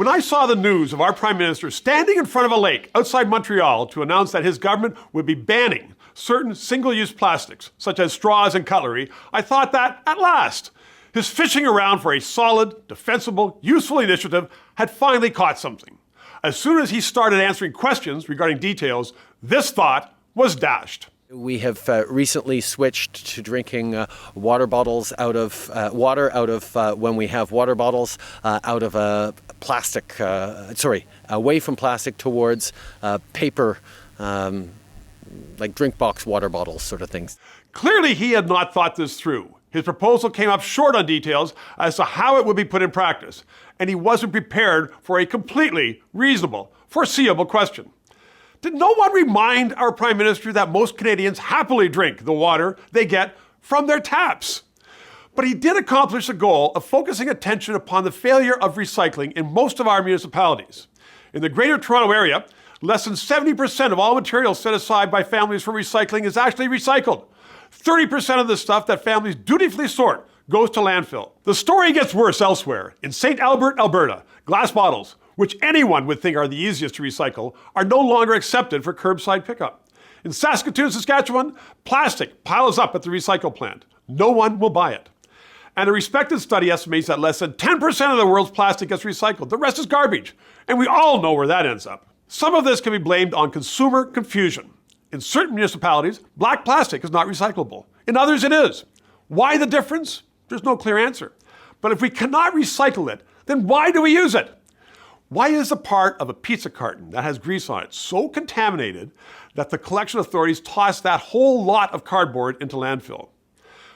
When I saw the news of our Prime Minister standing in front of a lake outside Montreal to announce that his government would be banning certain single-use plastics, such as straws and cutlery, I thought that, at last, his fishing around for a solid, defensible, useful initiative had finally caught something. As soon as he started answering questions regarding details, this thought was dashed. We have recently switched to drinking water bottles out of water out of when we have water bottles out of a plastic, away from plastic towards paper, like drink box water bottles sort of things. Clearly he had not thought this through. His proposal came up short on details as to how it would be put in practice, and he wasn't prepared for a completely reasonable, foreseeable question. Did no one remind our Prime Minister that most Canadians happily drink the water they get from their taps? But he did accomplish the goal of focusing attention upon the failure of recycling in most of our municipalities. In the Greater Toronto Area, less than 70% of all material set aside by families for recycling is actually recycled. 30% of the stuff that families dutifully sort goes to landfill. The story gets worse elsewhere. In St. Albert, Alberta, glass bottles, which anyone would think are the easiest to recycle, are no longer accepted for curbside pickup. In Saskatoon, Saskatchewan, plastic piles up at the recycle plant. No one will buy it. And a respected study estimates that less than 10% of the world's plastic gets recycled. The rest is garbage. And we all know where that ends up. Some of this can be blamed on consumer confusion. In certain municipalities, black plastic is not recyclable. In others, it is. Why the difference? There's no clear answer. But if we cannot recycle it, then why do we use it? Why is a part of a pizza carton that has grease on it so contaminated that the collection authorities toss that whole lot of cardboard into landfill?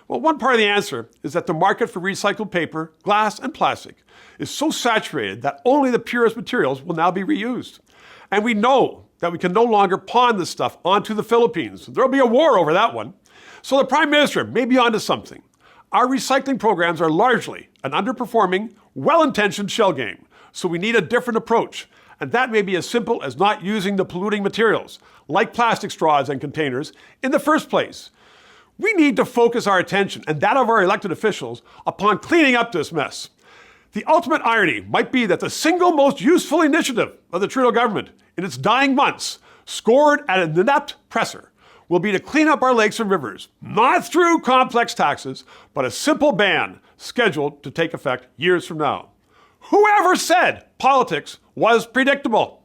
Well, one part of the answer is that the market for recycled paper, glass, and plastic is so saturated that only the purest materials will now be reused. And we know that we can no longer pawn this stuff onto the Philippines. There'll be a war over that one. So the Prime Minister may be onto something. Our recycling programs are largely an underperforming, well-intentioned shell game. So we need a different approach. And that may be as simple as not using the polluting materials, like plastic straws and containers, in the first place. We need to focus our attention, and that of our elected officials, upon cleaning up this mess. The ultimate irony might be that the single most useful initiative of the Trudeau government in its dying months, scored at an inept presser, will be to clean up our lakes and rivers, not through complex taxes, but a simple ban scheduled to take effect years from now. Whoever said politics was predictable?